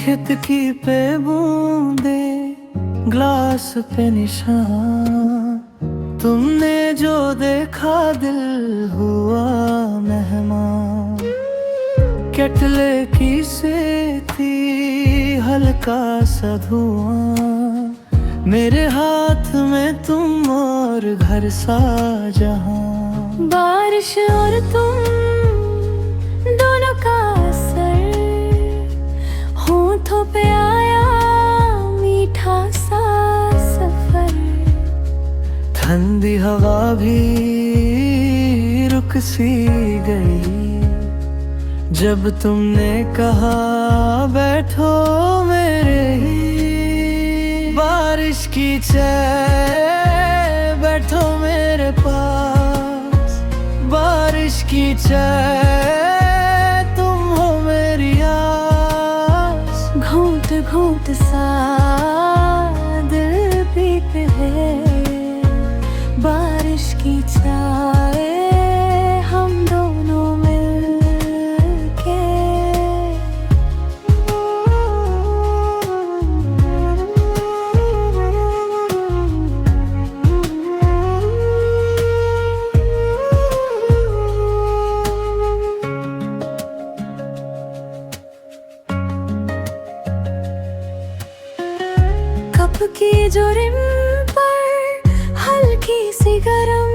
खिड़की पे बूंदे, ग्लास पे निशान, तुमने जो देखा दिल हुआ मेहमान। केटले की से थी हल्का सा धुआं, मेरे हाथ में तुम और घर सा जहां। बारिश और तुम दोनों का असर, होठों पे आया मीठा सा सफर। ठंडी हवा भी रुक सी गई जब तुमने कहा बैठो मेरे ही। बारिश की चाय बैठो मेरे पास, बारिश की चाय तुम हो मेरी आस। घूंट घूंट सा दिल भी पिघले, बारिश की चाय हम दोनों मिलके। कप की जो रिम पर हल्की सी गरम,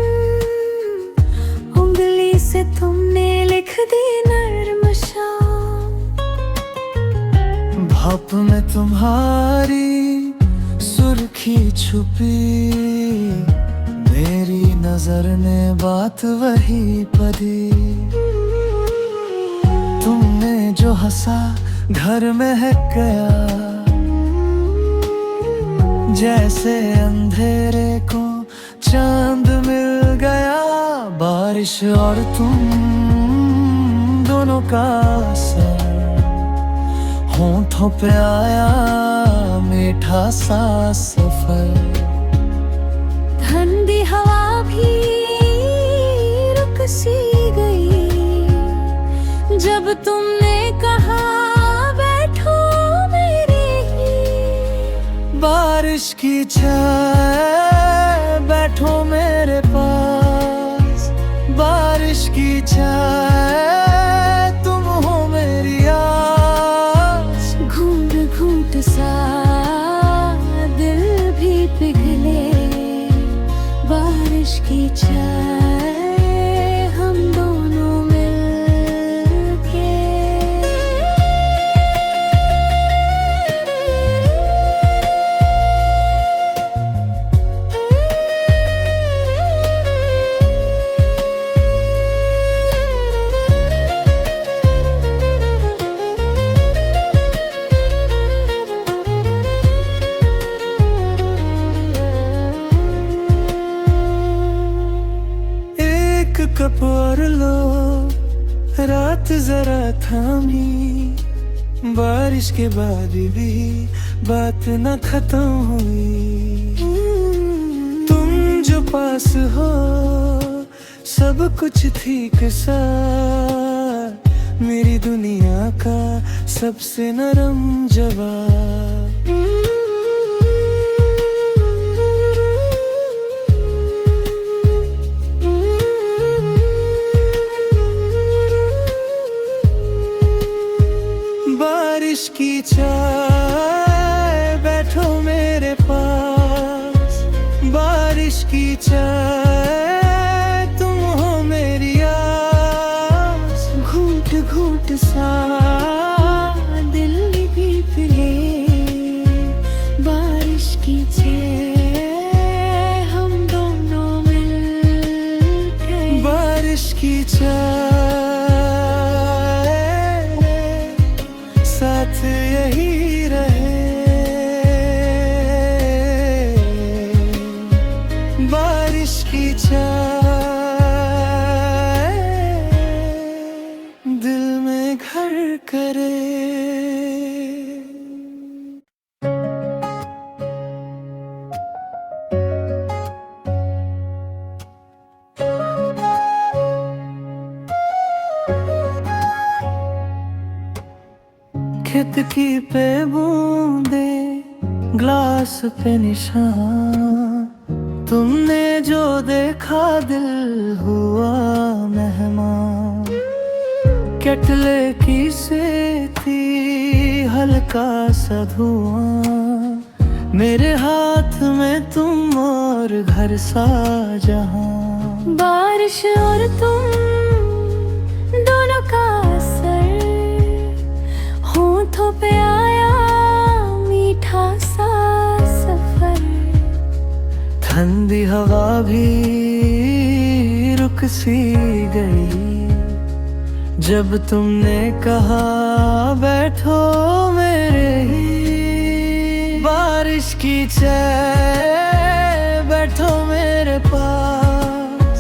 उंगली से तुमने लिख दी नर्म शाम। भाप में तुम्हारी सुर्खी छुपी, मेरी नजर ने बात वही पढ़ी। तुमने जो हंसा घर महक गया, जैसे अंधेरे को चांद मिल गया। बारिश और तुम दोनों का असर, होठों पे आया मीठा सा सफर। ठंडी हवा भी रुक सी गई जब तुमने कहा बैठो मेरे ही। बारिश की चाय बैठो मेरे पास, बारिश की चाय तुम हो मेरी आस। घूंट घूंट सा दिल भी पिघले, बारिश की चाय हम दोनों मिलके। कप और लो, रात जरा थामी, बारिश के बाद भी बात न खत्म हुई। तुम जो पास हो सब कुछ ठीक सा, मेरी दुनिया का सबसे नरम जवाब। बारिश की चाय बैठो मेरे पास, बारिश की चाय तुम हो मेरी आस। घूंट घूंट सा दिल भी पिघले, विस्की पे बूंदे, ग्लास पे निशान, तुमने जो देखा दिल हुआ मेहमान। केटले की से थी हल्का सा धुआं, मेरे हाथ में तुम और घर सा जहां। बारिश और तुम दोनों का असर, होठों पे आया मीठा सा सफर। ठंडी हवा भी रुक सी गई, जब तुमने कहा बैठो मेरे ही। बारिश की चाय बैठो मेरे पास,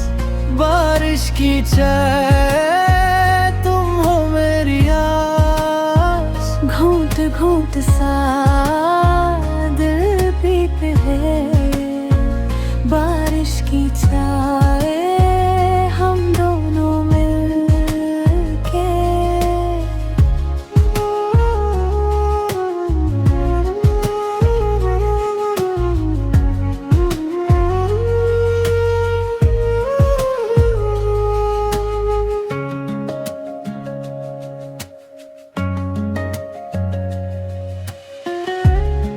बारिश की चाय तुम हो मेरी आस। घूंट घूंट सा दिल पीते है, बारिश की चाय हम दोनों मिलके।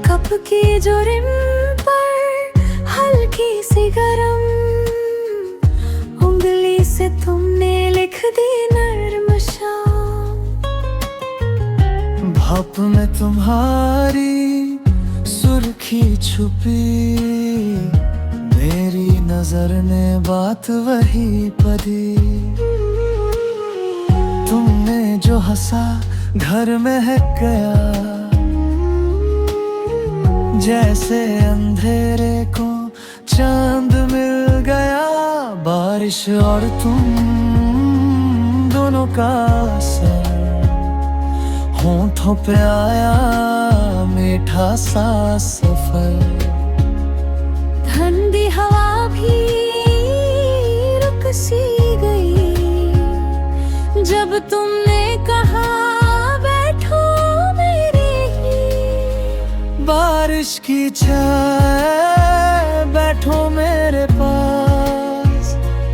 कप की जो रिम पर हल्की सी गरम, उंगली से तुमने लिख दी नर्म शाम। भाप में तुम्हारी सुर्खी छुपी, मेरी नजर ने बात वही पढ़ी। तुमने जो हंसा घर महक गया, जैसे अंधेरे को चांद मिल गया। बारिश और तुम दोनों का असर, होठों पे आया मीठा सा सफर। ठंडी हवा भी रुक सी गई, जब तुमने कहा बैठो मेरे ही। बारिश की चाय बैठो मेरे पास,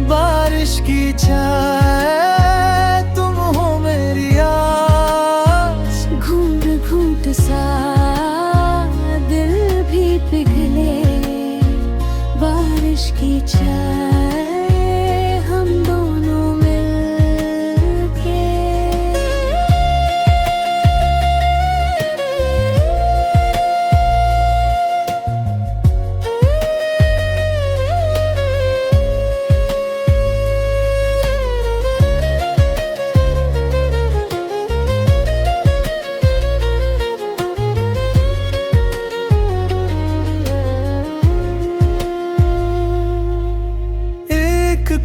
बारिश की चाय तुम हो मेरी आस। घूंट घूंट सा दिल भी पिघले, बारिश की चाय हम दोनों मिलके।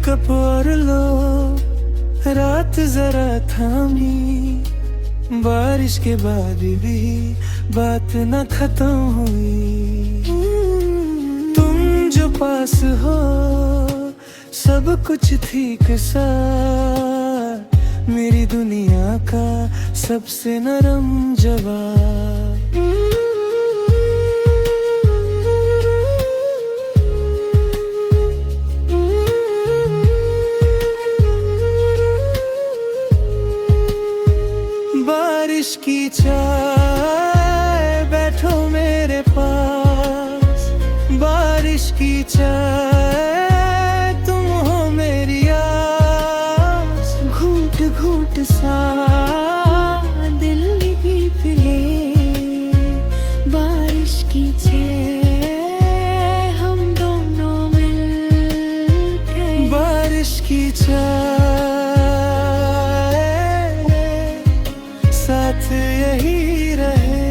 कप और लो, रात जरा थामी, बारिश के बाद भी बात न खत्म हुई। तुम जो पास हो सब कुछ ठीक सा, मेरी दुनिया का सबसे नरम जवाब। बारिश की चाय बैठो मेरे पास, बारिश की चाय तुम हो मेरी आस। घूंट घूंट सा दिल भी पिघले, बारिश की चाय हम दोनों मिलके। बारिश की चाय साथ यही रहे,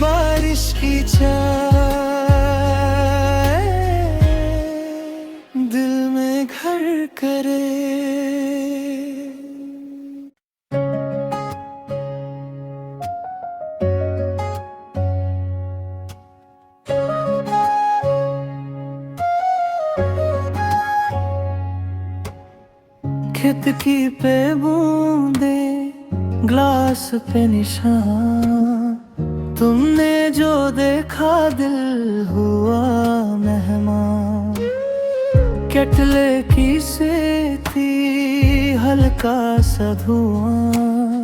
बारिश की चाय दिल में घर करे। चुटकी पे बूंदे ग्लास पे निशान, तुमने जो देखा दिल हुआ मेहमान। केटले की से थी हल्का सा धुआं,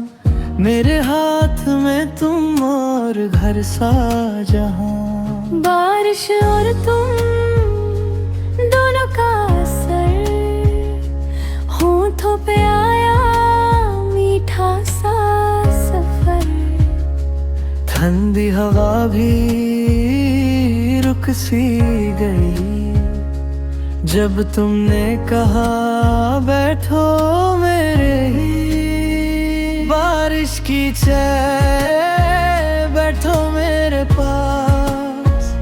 मेरे हाथ में तुम और घर सा जहां। बारिश और तुम दोनों का असर होठों पे आया मीठा सा सफर। ठंडी हवा भी रुक सी गई जब तुमने कहा बैठो मेरे ही। बारिश की चाय बैठो मेरे पास,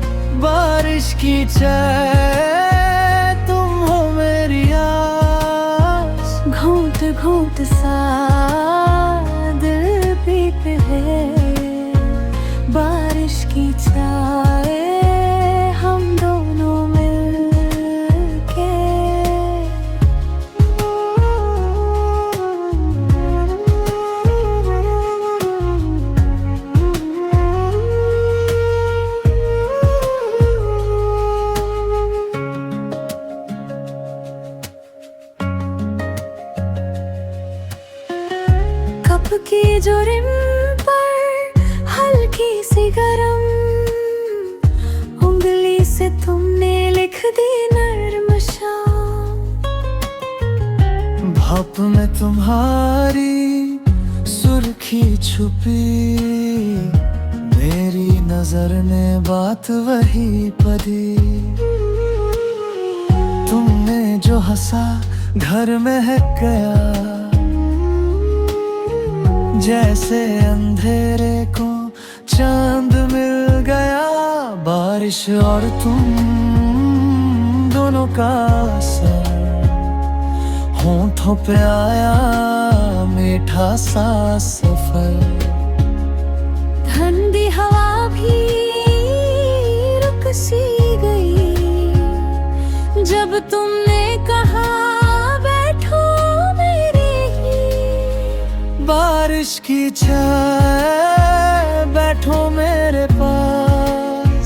बारिश की चाय तुम हो मेरी आस। घूंट घूंट सा दिल भी पिघले, बारिश की चाय हम दोनों मिलके। कप की जो रिम पर हल्की सी गरम उंगली से तुमने लिख दी नर्म शाम। भाप में तुम्हारी सुर्खी छुपी, मेरी नजर ने बात वही पढ़ी। तुमने जो हंसा घर महक गया, जैसे अंधेरे को चांद मिल गया। बारिश और तुम दोनों का असर होठों पे आया मीठा सा सफर। ठंडी हवा भी रुक सी गई जब तुमने कहा बैठो मेरे ही। बारिश की चाय बैठो मेरे पास,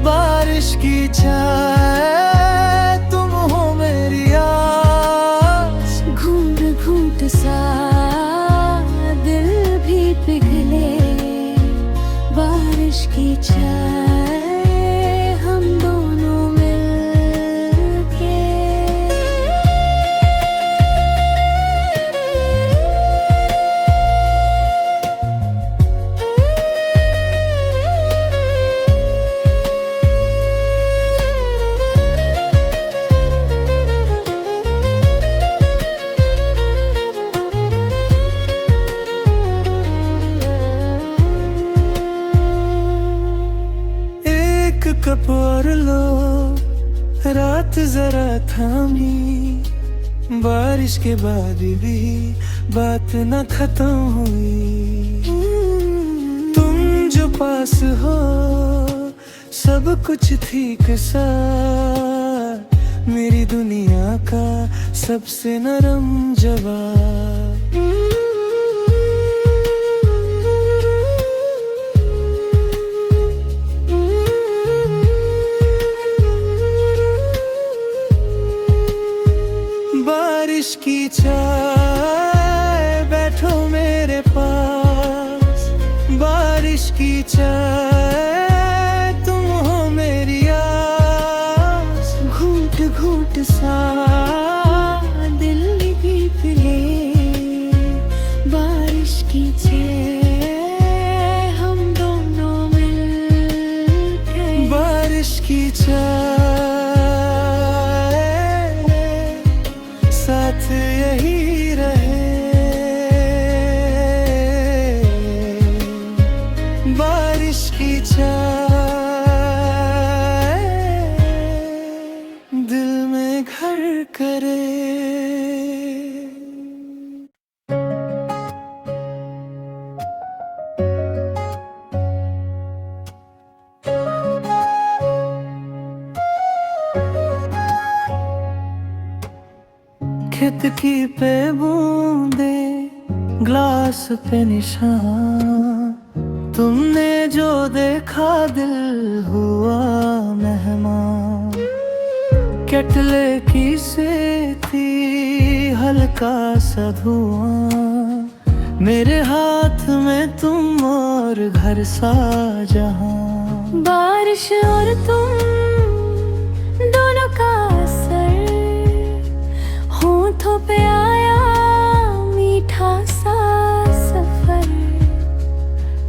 बारिश की चाय तुम हो मेरी आस। घूंट घूंट सा दिल भी पिघले, बारिश की चाय हम दोनों मिलके। कप और लो रात जरा थामी, बारिश के बाद भी बात न खत्म हुई। तुम जो पास हो सब कुछ ठीक सा, मेरी दुनिया का सबसे नरम जवाब। बारिश की चाय बैठो मेरे पास, बारिश की चाय तुम हो मेरी आस। घूंट घूंट सा दिल भी पिघले, बारिश की चाय हम दोनों मिलके। बारिश की चाय साथ यही रहे, बारिश की चाय। चुटकी पे बूंदे, ग्लास पे निशान, तुमने जो देखा दिल हुआ मेहमान। केटले की से थी हल्का सा धुआं, मेरे हाथ में तुम और घर सा जहां। बारिश और तुम दोनों का असर, होठों पे आया मीठा सा सफर।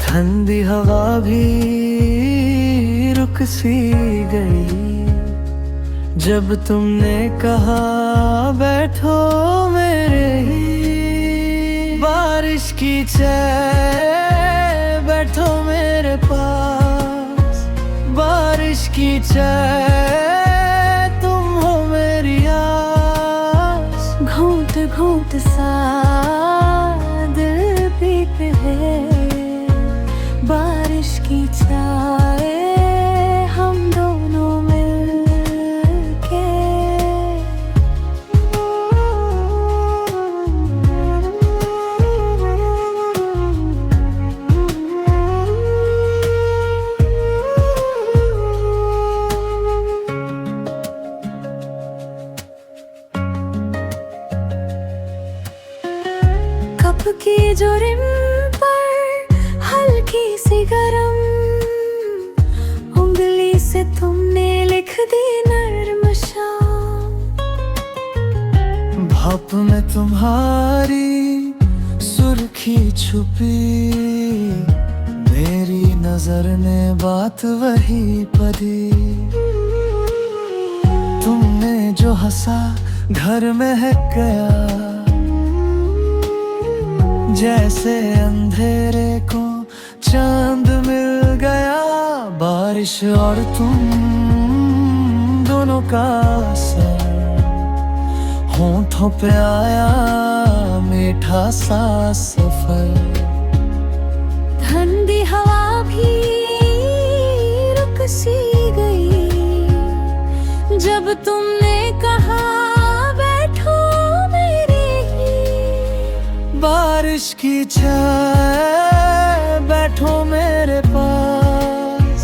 ठंडी हवा भी रुक सी गई, जब तुमने कहा बैठो मेरे ही। बारिश की चाय बैठो मेरे पास, बारिश की चाय तुम हो मेरी आस। घूंट घूंट सा दिल भी पिघले, बारिश की चाय हम दोनों मिलके। कप की जो रिम पर हल्की सी गरम, उंगली से तुमने लिख दी नर्म शाम। भाप में तुम्हारी सुर्खी छुपी, मेरी नजर ने बात वही पढ़ी। तुमने जो हंसा घर महक गया, जैसे अंधेरे को चांद मिल गया। बारिश और तुम दोनों का असर, होठों पे आया मीठा सा सफर। ठंडी हवा भी रुक सी गई, जब तुमने कहा बैठो मेरे ही। बारिश की चाय बैठो मेरे पास,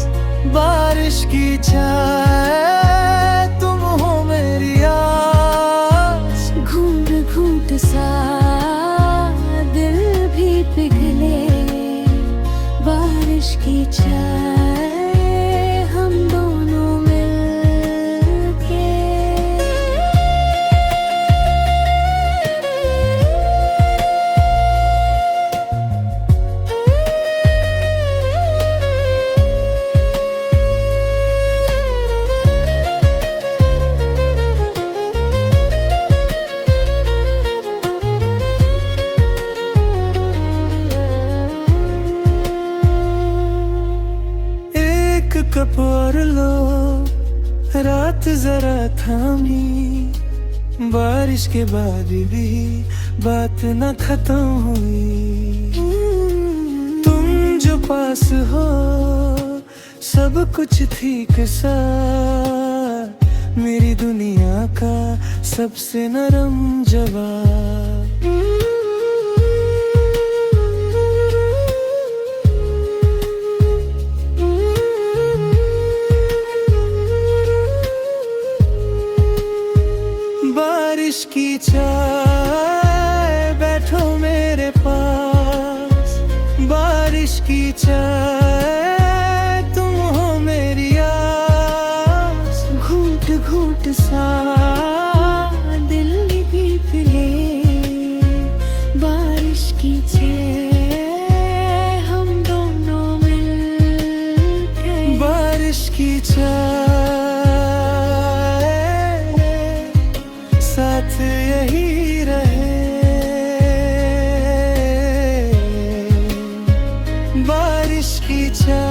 बारिश की चाय तुम हो मेरी आस। घूंट घूंट सा दिल भी पिघले, बारिश की चाय हम दोनों मिलके। कप और लो, रात जरा थामी, बारिश के बाद भी बात न खत्म हुई। तुम जो पास हो सब कुछ ठीक सा, मेरी दुनिया का सबसे नरम जवाब। बारिश की चाय बैठो मेरे पास, बारिश की चाय तुम हो मेरी आस। घूंट घूंट सा दिल भी पिघले, बारिश की चाय हम दोनों मिलके। बारिश की चाय साथ यही रहे, बारिश की चाय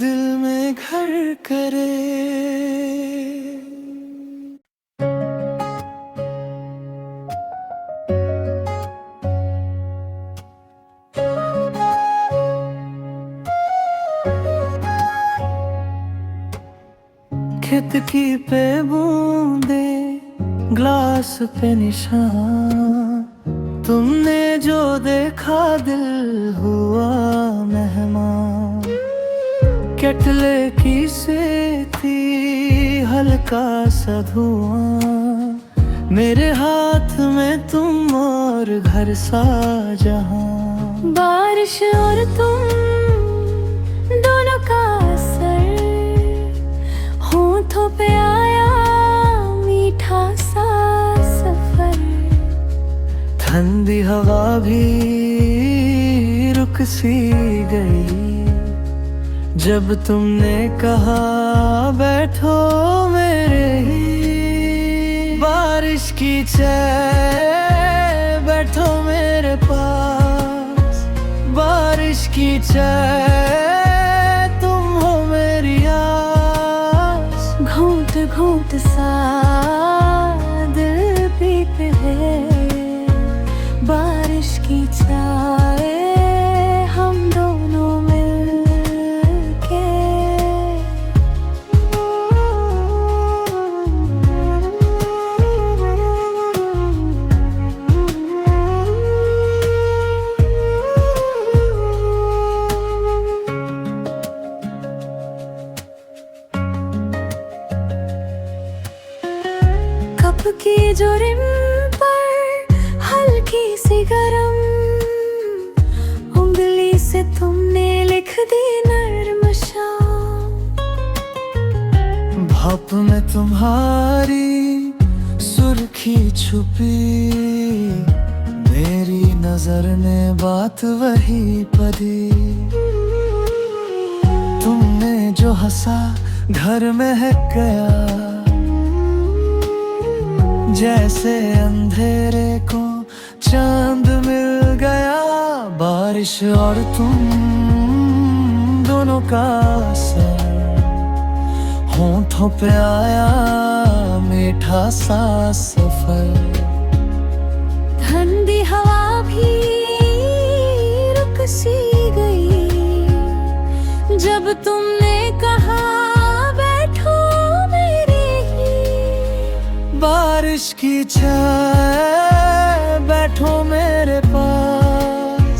दिल में घर करे। खिड़की पे बूंदे, ग्लास पे निशान, तुमने जो देखा दिल हुआ मेहमान। केटले की से थी हल्का सा धुआं, मेरे हाथ में तुम और घर सा जहां। बारिश और तुम दोनों का असर, होठों पे आया मीठा सा सफर। ठंडी हवा भी रुक सी गई, जब तुमने कहा बैठो मेरे ही। बारिश की चाय बैठो मेरे पास, बारिश की चाय तुम हो मेरी आस। घूंट घूंट सा दिल भी पिघले, बारिश की चाय हम दोनों मिलके। कप की जो रिम पर हल्की सी गरम उंगली से तुमने लिख दी नर्म शाम। भाप में तुम्हारी सुर्खी छुपी, मेरी नजर ने बात वही पढ़ी। तुमने जो हंसा घर महक गया, जैसे अंधेरे को चांद मिल गया। बारिश और तुम दोनों का असर, होठों पे आया मीठा सा सफर। ठंडी हवा भी रुक सी गई, जब तुमने कहा बैठो मेरे ही। बारिश की चाय बैठो मेरे पास,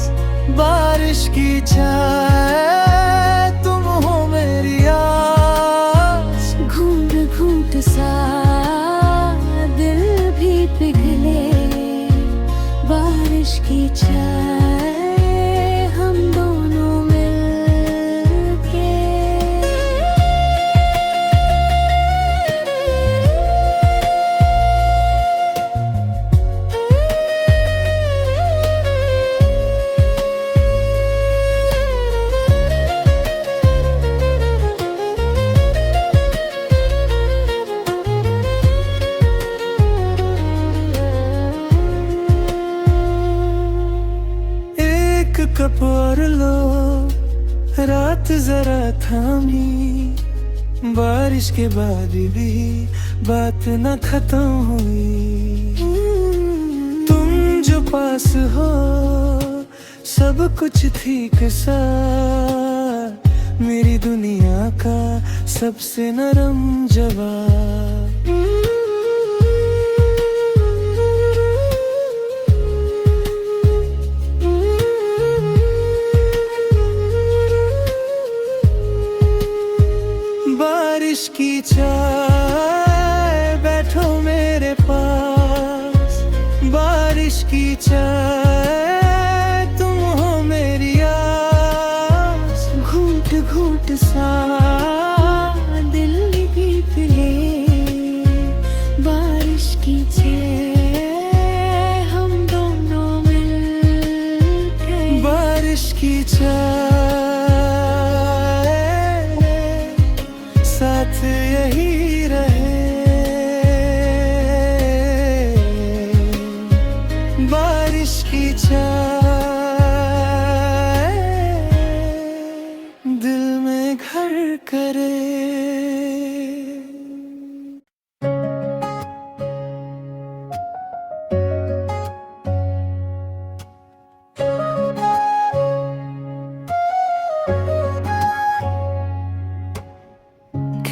बारिश की चाय तुम हो मेरी आस। घूंट घूंट सा दिल भी पिघले, बारिश की चाय हम दोनों मिलके। कप और लो, रात जरा थामी, बारिश के बाद भी बात न खत्म हुई। तुम जो पास हो सब कुछ ठीक सा, मेरी दुनिया का सबसे नरम जवाब। बारिश की चाय बैठो मेरे पास, बारिश की चाय तुम हो मेरी आस। घूंट घूंट सा दिल भी पिघले, बारिश की चाय हम दोनों मिलके। बारिश की चाय साथ यही रहे, बारिश की चाय दिल में घर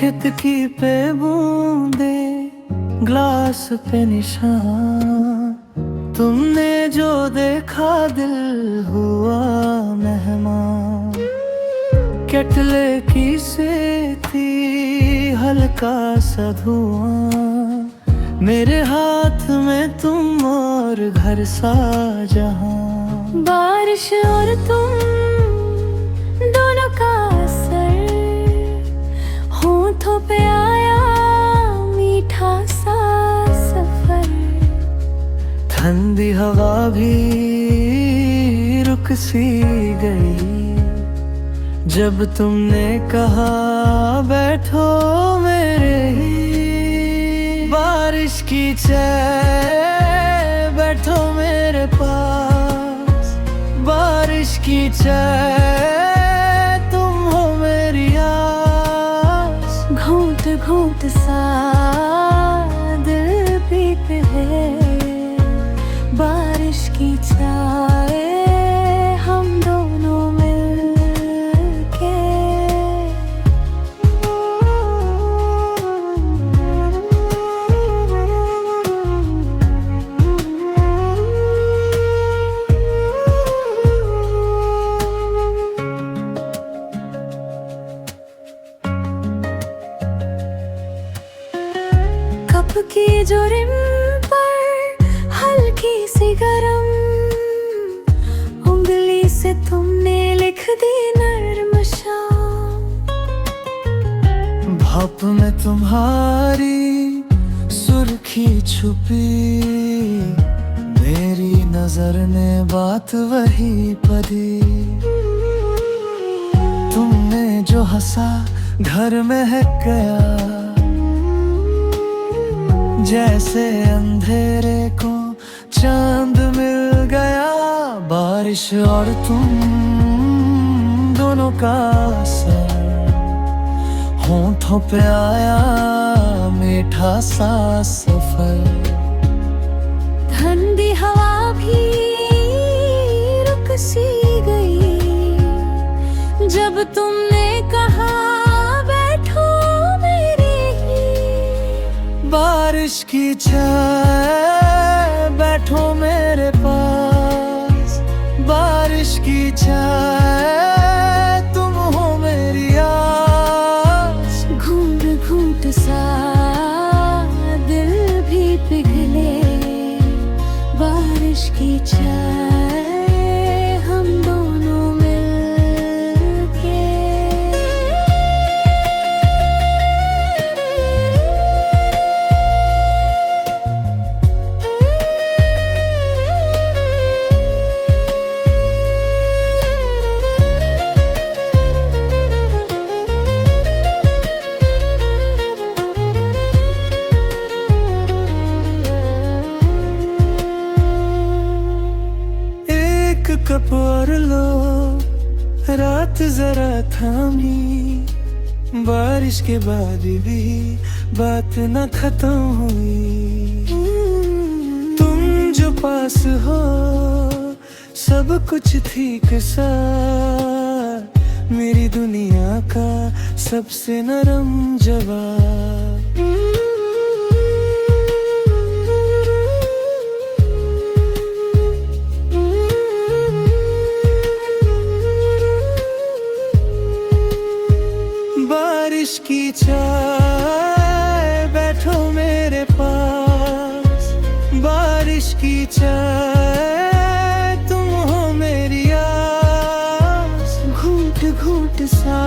खिड़की पे बूंदे, ग्लास पे निशान, तुमने जो देखा दिल हुआ मेहमान। केटले की से थी हल्का सा धुआं, मेरे हाथ में तुम और घर सा जहां। बारिश और तुम दोनों का असर, होठों पे आया मीठा सा सफर। ठंडी हवा भी रुक सी गई, जब तुमने कहा बैठो मेरे ही। बारिश की चाय बैठो मेरे पास, बारिश की चाय तुम हो मेरी आस। घूंट घूंट सा दिल पीते है, बारिश की चाय हम दोनों मिलके। कप की जो रिम पर हल्की सी गरम, उंगली से तुमने लिख दी नर्म शाम। भाप में तुम्हारी सुर्खी छुपी, मेरी नजर ने बात वही पढ़ी। तुमने जो हंसा घर महक गया, जैसे अंधेरे को चांद मिल गया। बारिश और तुम दोनों का असर, होठों पे आया मीठा सा सफर। ठंडी हवा भी रुक सी गई, जब तुमने कहा बैठो मेरे ही। बारिश की चाय बैठो मेरे पास, बारिश की चाय तुम हो मेरी आस। घूंट घूंट सा दिल भी पिघले, बारिश की चाय हम दोनों मिलके। कप और लो, रात जरा थामी, बारिश के बाद भी बात न खत्म हुई। तुम जो पास हो सब कुछ ठीक सा, मेरी दुनिया का सबसे नरम जवाब। बारिश की चाय बैठो मेरे पास, बारिश की चाय तुम हो मेरी आस। घूंट घूंट सा